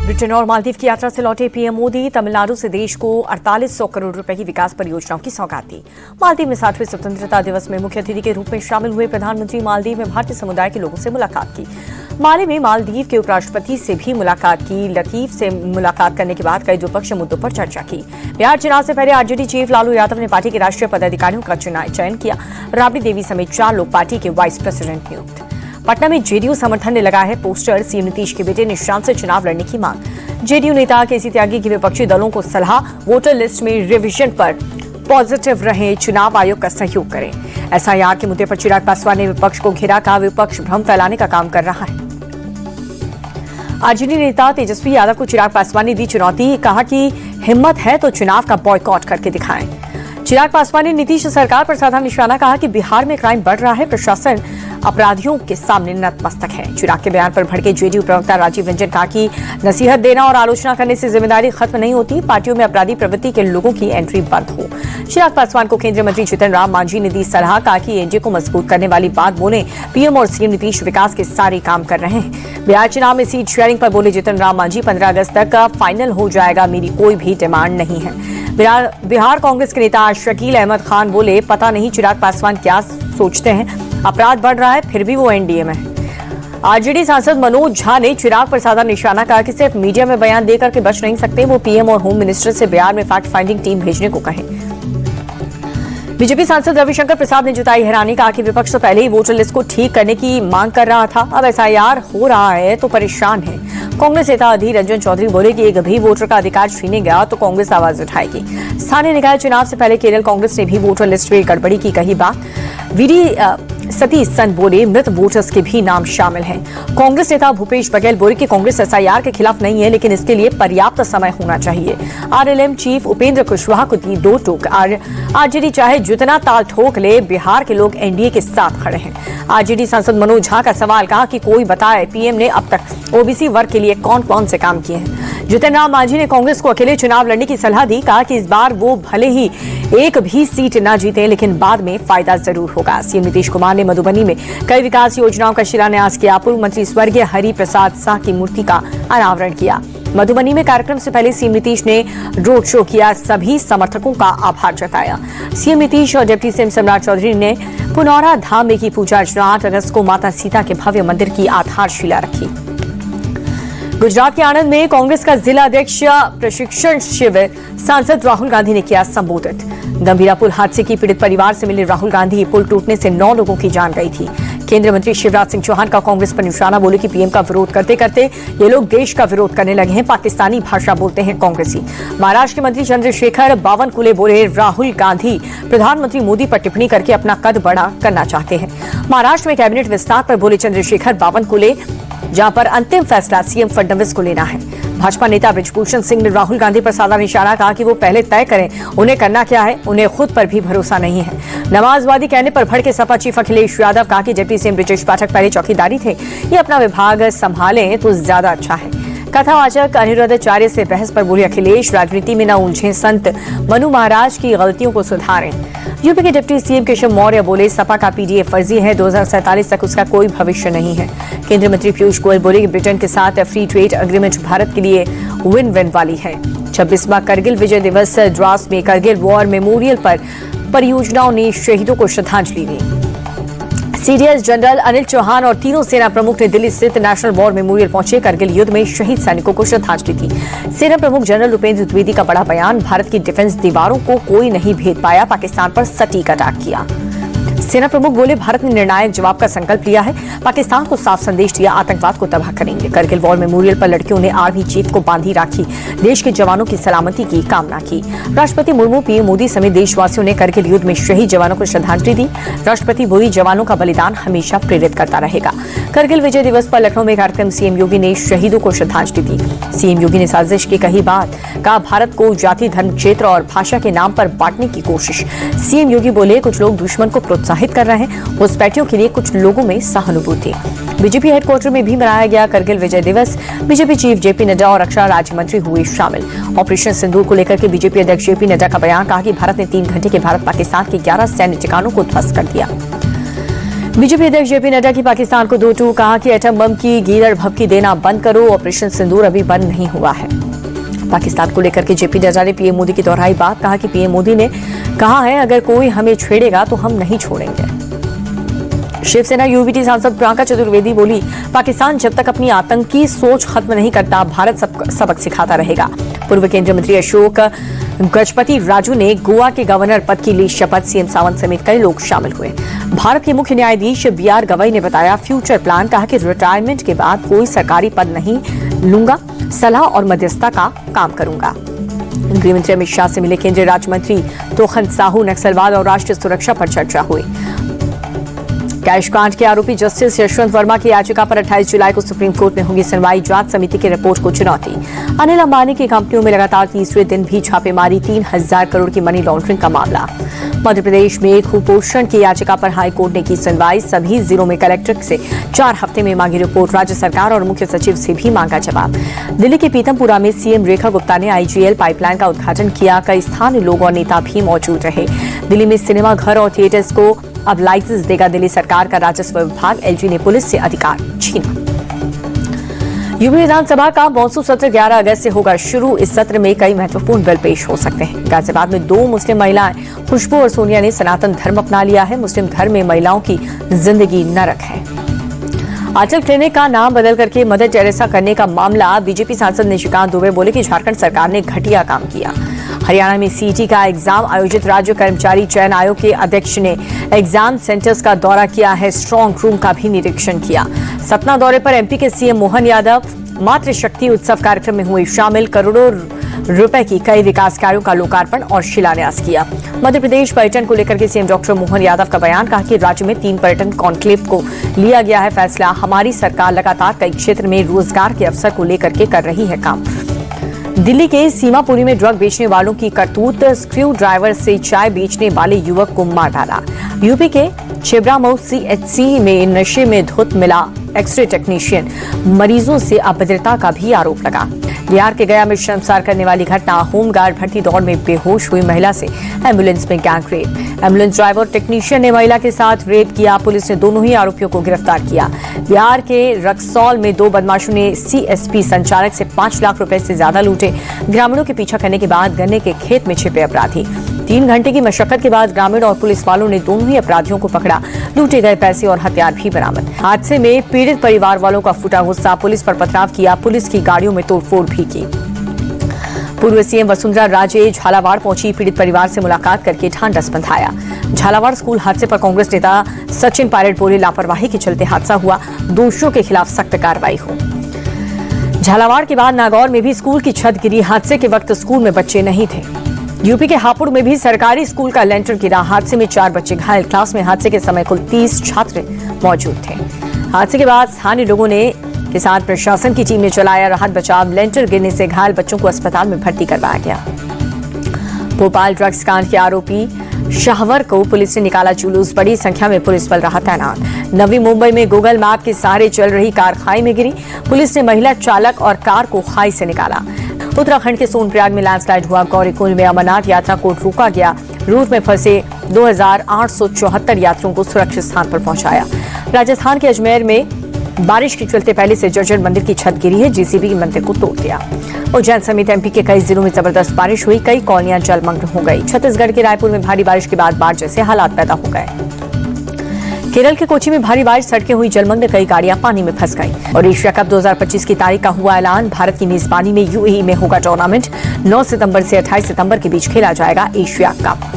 Britain और मालदीव की यात्रा से लौटे पीएम मोदी तमिलनाडु से देश को 4800 करोड़ रुपए की विकास परियोजनाओं की सौगात दी। मालदीव में 60वें स्वतंत्रता दिवस में मुख्य अतिथि के रूप में शामिल हुए प्रधानमंत्री मालदीव में भारतीय समुदाय के लोगों से मुलाकात की। माले में मालदीव के उपराष्ट्रपति से भी मुलाकात की। लतीफ से मुलाकात करने के बाद कई द्विपक्षीय मुद्दों पर चर्चा की। बिहार चुनाव से पहले आरजेडी चीफ लालू यादव ने पार्टी के राष्ट्रीय पदाधिकारियों का चयन किया। राबड़ी देवी समेत 4 लोग पार्टी के वाइस प्रेसिडेंट नियुक्त। पटना में जेडीयू समर्थन ने लगाया है पोस्टर, सीएम नीतीश के बेटे निशांत से चुनाव लड़ने की मांग। जेडीयू नेता केसी त्यागी की विपक्षी दलों को सलाह, वोटर लिस्ट में रिवीजन पर पॉजिटिव रहे, चुनाव आयोग का सहयोग करें। एसआईआर के मुद्दे पर चिराग पासवान ने विपक्ष को घेरा, कहा विपक्ष भ्रम फैलाने का काम कर रहा है। आरजेडी नेता तेजस्वी यादव को चिराग पासवान ने दी चुनौती, कहा कि हिम्मत है तो चुनाव का बॉयकॉट करके दिखाएं। चिराग पासवान ने नीतीश सरकार पर साधा निशाना, कहा कि बिहार में क्राइम बढ़ रहा है, प्रशासन अपराधियों के सामने नतमस्तक है। चिराग के बयान पर भड़के जेडीयू प्रवक्ता राजीव रंजन, कहा कि नसीहत देना और आलोचना करने से जिम्मेदारी खत्म नहीं होती, पार्टियों में अपराधी प्रवृत्ति के लोगों की एंट्री बंद हो। चिराग पासवान को केंद्रीय मंत्री जीतन राम मांझी ने दी सलाह, कहा कि एनडीए को मजबूत करने वाली बात बोले। पीएम और सीएम नीतीश विकास के सारे काम कर रहे हैं। बिहार चुनाव में सीट शेयरिंग पर बोले जीतन राम मांझी, 15 अगस्त तक फाइनल हो जाएगा, मेरी कोई भी डिमांड नहीं है। बिहार कांग्रेस के नेता शकील अहमद खान बोले, पता नहीं चिराग पासवान क्या सोचते हैं, अपराध बढ़ रहा है फिर भी वो एनडीए में है। आरजेडी सांसद मनोज झा ने चिराग पर साधा निशाना, कहा कि सिर्फ मीडिया में बयान देकर के बच नहीं सकते, वो पीएम और होम मिनिस्टर से बिहार में फैक्ट फाइंडिंग टीम भेजने को कहें। बीजेपी सांसद रविशंकर प्रसाद ने जताई हैरानी, कहा कि विपक्ष तो पहले ही वोटर लिस्ट को ठीक करने की मांग कर रहा था, अब एसआईआर हो रहा है तो परेशान है। कांग्रेस नेता अधीर रंजन चौधरी बोले कि एक भी वोटर का अधिकार छीने गया तो कांग्रेस आवाज उठाएगी। स्थानीय निकाय चुनाव से पहले केरल कांग्रेस ने भी वोटर लिस्ट में गड़बड़ी की कही बात। वीडी सतीश चंद बोले, मृत वोटर्स के भी नाम शामिल हैं। कांग्रेस नेता भूपेश बघेल बोले कि कांग्रेस एसआईआर के खिलाफ नहीं है, लेकिन इसके लिए पर्याप्त समय होना चाहिए। आरएलएम चीफ उपेंद्र कुशवाहा को दी 2 टोक। आरजेडी चाहे जितना ताल ठोक ले, बिहार के लोग एनडीए के साथ खड़े हैं। आरजेडी सांसद मनोज झा का सवाल, कहा कि कोई बताए पीएम ने अब तक ओबीसी वर्ग के लिए कौन कौन से काम किए हैं। जीतन राम मांझी ने कांग्रेस को अकेले चुनाव लड़ने की सलाह दी, कहा कि इस बार वो भले ही एक भी सीट न जीते, लेकिन बाद में फायदा जरूर होगा। सीएम नीतीश कुमार ने मधुबनी में कई विकास योजनाओं का शिलान्यास किया। पूर्व मंत्री स्वर्गीय हरि प्रसाद शाह की मूर्ति का अनावरण किया। मधुबनी में कार्यक्रम से पहले सीएम नीतीश ने रोड शो किया, सभी समर्थकों का आभार जताया। सीएम नीतीश और डिप्टी सीएम सम्राट चौधरी ने पुनौरा धाम में की पूजा अर्चना। 8 अगस्त को माता सीता के भव्य मंदिर की आधारशिला रखी। गुजरात के आणंद में कांग्रेस का जिला अध्यक्ष प्रशिक्षण शिविर सांसद राहुल गांधी ने किया संबोधित। गंभीरा पुल हादसे की पीड़ित परिवार से मिले राहुल गांधी, पुल टूटने से 9 लोगों की जान गई थी। केंद्रीय मंत्री शिवराज सिंह चौहान का कांग्रेस पर निशाना, बोले कि पीएम का विरोध करते करते ये लोग देश का विरोध करने लगे हैं, पाकिस्तानी भाषा बोलते हैं कांग्रेसी। महाराष्ट्र के मंत्री चंद्रशेखर बावनकुले बोले, राहुल गांधी प्रधानमंत्री मोदी पर टिप्पणी करके अपना कद बड़ा करना चाहते हैं। महाराष्ट्र में कैबिनेट विस्तार पर बोले चंद्रशेखर बावनकुले, जहां पर अंतिम फैसला सीएम फडणवीस को लेना है। भाजपा नेता बृजभूषण सिंह ने राहुल गांधी पर साधा निशाना, कहा कि वो पहले तय करें उन्हें करना क्या है, उन्हें खुद पर भी भरोसा नहीं है। नमाजवादी कहने पर भड़के सपा चीफ अखिलेश यादव, कहा कि डिप्टी सीएम ब्रिजेश पाठक पहले चौकीदारी थे, ये अपना विभाग संभालें तो ज्यादा अच्छा है। कथावाचक अनिरुद्धाचार्य से बहस पर बोले अखिलेश, राजनीति में न उलझें, संत मनु महाराज की गलतियों को सुधारें। यूपी के डिप्टी सीएम केशव मौर्य बोले, सपा का पीडीए फर्जी है, 2047 तक उसका कोई भविष्य नहीं है। केंद्रीय मंत्री पीयूष गोयल बोले कि ब्रिटेन के साथ फ्री ट्रेड एग्रीमेंट भारत के लिए विन विन वाली है। 26वां करगिल विजय दिवस द्रास में करगिल वॉर मेमोरियल पर परियोजनाओं ने शहीदों को श्रद्धांजलि दी। सीडीएस जनरल अनिल चौहान और तीनों सेना प्रमुख ने दिल्ली स्थित नेशनल वॉर मेमोरियल पहुंचे, करगिल युद्ध में शहीद सैनिकों को श्रद्धांजलि दी। सेना प्रमुख जनरल उपेंद्र द्विवेदी का बड़ा बयान, भारत की डिफेंस दीवारों को कोई नहीं भेद पाया, पाकिस्तान पर सटीक अटैक किया। सेना प्रमुख बोले, भारत ने निर्णायक जवाब का संकल्प लिया है, पाकिस्तान को साफ संदेश दिया, आतंकवाद को तबाह करेंगे। करगिल वॉर मेमोरियल पर लड़कियों ने आर्मी चीफ को बांधी राखी, देश के जवानों की सलामती की कामना की। राष्ट्रपति मुर्मू, पीएम मोदी समेत देशवासियों ने करगिल युद्ध में शहीद जवानों को श्रद्धांजलि दी। राष्ट्रपति बोली, जवानों का बलिदान हमेशा प्रेरित करता रहेगा। करगिल विजय दिवस पर लखनऊ में कार्यक्रम, सीएम योगी ने शहीदों को श्रद्धांजलि दी। सीएम योगी ने साजिश की कही बात, कहा भारत को जाति, धर्म, क्षेत्र और भाषा के नाम पर बांटने की कोशिश। सीएम योगी बोले, कुछ लोग दुश्मन को प्रोत्साहित कर रहे हैं, घुसपैठियों के लिए कुछ लोगों में सहानुभूति। बीजेपी हेडक्वार्टर में भी मनाया गया करगिल विजय दिवस। बीजेपी चीफ जेपी नड्डा और रक्षा राज्य मंत्री हुए शामिल। ऑपरेशन सिंदूर को लेकर के बीजेपी अध्यक्ष जेपी नड्डा का बयान, कहा कि भारत ने 3 घंटे के भारत पाकिस्तान के 11 सैन्य ठिकानों को ध्वस्त कर दिया। बीजेपी अध्यक्ष जेपी नड्डा की पाकिस्तान को 2-2 कहा कि एटम बम की गीदड़ भभकी देना बंद करो, ऑपरेशन सिंदूर अभी बंद नहीं हुआ है। पाकिस्तान को लेकर के जेपी नड्डा ने पीएम मोदी की दोहराई बात, कहा कि पीएम मोदी ने कहा है अगर कोई हमें छेड़ेगा तो हम नहीं छोड़ेंगे। शिवसेना यूबीटी सांसद प्रियंका चतुर्वेदी बोली, पाकिस्तान जब तक अपनी आतंकी सोच खत्म नहीं करता भारत सबक सिखाता रहेगा। पूर्व केंद्रीय मंत्री अशोक गजपति राजू ने गोवा के गवर्नर पद की ली शपथ, सीएम सावंत समेत कई लोग शामिल हुए। भारत के मुख्य न्यायाधीश बीआर गवई ने बताया फ्यूचर प्लान, कहा कि रिटायरमेंट के बाद कोई सरकारी पद नहीं लूंगा, सलाह और मध्यस्थता का काम करूंगा। गृहमंत्री अमित शाह से मिले केंद्रीय राज्य मंत्री तोखन साहू, नक्सलवाद और राष्ट्रीय सुरक्षा पर चर्चा हुई। कैश कांड के आरोपी जस्टिस यशवंत वर्मा की याचिका पर 28 जुलाई को सुप्रीम कोर्ट में होगी सुनवाई, जांच समिति की रिपोर्ट को चुनौती। अनिल अंबानी की कंपनियों में लगातार तीसरे दिन भी छापेमारी, 3000 करोड़ की मनी लॉन्ड्रिंग का मामला। मध्य प्रदेश में कुपोषण की याचिका पर हाईकोर्ट ने की सुनवाई, सभी जिलों में कलेक्टर से 4 हफ्ते में मांगी रिपोर्ट, राज्य सरकार और मुख्य सचिव से भी मांगा जवाब। दिल्ली के पीतमपुरा में सीएम रेखा गुप्ता ने आईजीएल पाइपलाइन का उद्घाटन किया, कई स्थानीय लोग और नेता भी मौजूद रहे। दिल्ली में सिनेमा घर और थिएटर्स को अब लाइसेंस देगा दिल्ली सरकार का राजस्व विभाग, एलजी ने पुलिस से अधिकार छीना। यूपी विधानसभा का मॉनसून सत्र 11 अगस्त से होगा शुरू। इस सत्र में कई महत्वपूर्ण बिल पेश हो सकते हैं। गाजियाबाद में 2 मुस्लिम महिलाएं खुशबू और सोनिया ने सनातन धर्म अपना लिया है। मुस्लिम धर्म में महिलाओं की जिंदगी नरक है। अटल क्लिनिक का नाम बदल करके मदर टेरेसा करने का मामला, बीजेपी सांसद निशिकांत दुबे बोले कि झारखंड सरकार ने घटिया काम किया। हरियाणा में सीईटी का एग्जाम आयोजित राज्य कर्मचारी चयन आयोग के अध्यक्ष ने एग्जाम सेंटर्स का दौरा किया है, स्ट्रांग रूम का भी निरीक्षण किया। सतना दौरे पर एमपी के सीएम मोहन यादव मातृशक्ति उत्सव कार्यक्रम में हुए शामिल, करोड़ों रुपए की कई विकास कार्यों का लोकार्पण और शिलान्यास किया। मध्य प्रदेश पर्यटन को लेकर के सीएम डॉक्टर मोहन यादव का बयान, कहा कि राज्य में 3 पर्यटन कॉन्क्लेव को लिया गया है फैसला। हमारी सरकार लगातार कई क्षेत्र में रोजगार के अवसर को लेकर के कर रही है काम। दिल्ली के सीमापुरी में ड्रग बेचने वालों की करतूत, स्क्रू ड्राइवर से चाय बेचने वाले युवक को मार डाला। यूपी के छिबरामऊ सीएचसी में नशे में धुत मिला एक्सरे टेक्नीशियन, मरीजों से अभद्रता का भी आरोप लगा। बिहार के गया में शर्मसार करने वाली घटना, होमगार्ड भर्ती दौड़ में बेहोश हुई महिला से एम्बुलेंस में gang rape. Ambulance driver technician ने महिला के साथ रेप किया, पुलिस ने दोनों ही आरोपियों को गिरफ्तार किया। बिहार के रक्सौल में 2 बदमाशों ने सीएसपी संचालक से 5 लाख रुपए से ज्यादा लूटे। ग्रामीणों के पीछा करने के बाद गन्ने के खेत में छिपे अपराधी। 3 घंटे की मशक्कत के बाद ग्रामीण और पुलिस वालों ने दोनों ही अपराधियों को पकड़ा। लूटे गए पैसे और हथियार भी बरामद। हादसे में पीड़ित परिवार वालों का फूटा गुस्सा, पुलिस पर पथराव किया, पुलिस की गाड़ियों में तोड़फोड़ भी की। पूर्व सीएम वसुंधरा राजे झालावाड़ पहुंची, पीड़ित परिवार से मुलाकात करके ढांढस बंधाया। झालावाड़ स्कूल हादसे पर कांग्रेस नेता सचिन पायलट बोले, लापरवाही के चलते हादसा हुआ, दोषियों के खिलाफ सख्त कार्रवाई हो। झालावाड़ के बाद नागौर में भी स्कूल की छत गिरी, हादसे के वक्त स्कूल में बच्चे नहीं थे। यूपी के हापुड़ में भी सरकारी स्कूल का लेंटर गिरा, हादसे में 4 बच्चे घायल। क्लास में हादसे के समय कुल 30 छात्र मौजूद थे। हादसे के बाद स्थानीय लोगों के साथ प्रशासन की टीम ने चलाया राहत बचाव, लेंटर गिरने से घायल बच्चों को अस्पताल में भर्ती करवाया गया। भोपाल ड्रग्स कांड के आरोपी शाहवर को पुलिस ने निकाला जुलूस, बड़ी संख्या में पुलिस बल रहा तैनात। नवी मुंबई में गूगल मैप के सहारे चल रही कार खाई में गिरी, पुलिस ने महिला चालक और कार को खाई से निकाला। उत्तराखंड के सोनप्रयाग में लैंडस्लाइड हुआ, गौरीकुंड में अमरनाथ यात्रा को रोका गया, रूट में फंसे 2874 यात्रियों को सुरक्षित स्थान पर पहुंचाया। राजस्थान के अजमेर में बारिश के चलते पहले से जर्जर मंदिर की छत गिरी है, जेसीबी मंदिर को तोड़ दिया। उज्जैन समेत एमपी के कई जिलों में जबरदस्त बारिश हुई, कई कॉलोनियां जलमग्न हो गई। छत्तीसगढ़ के रायपुर में भारी बारिश के बाद बाढ़ जैसे हालात पैदा हो गए। केरल के कोची में भारी बारिश, सड़कें हुई जलमग्न, कई गाड़ियां पानी में फंस गईं। और एशिया कप 2025 की तारीख का हुआ ऐलान, भारत की मेजबानी में यूएई में होगा टूर्नामेंट। 9 सितंबर से 28 सितंबर के बीच खेला जाएगा एशिया कप।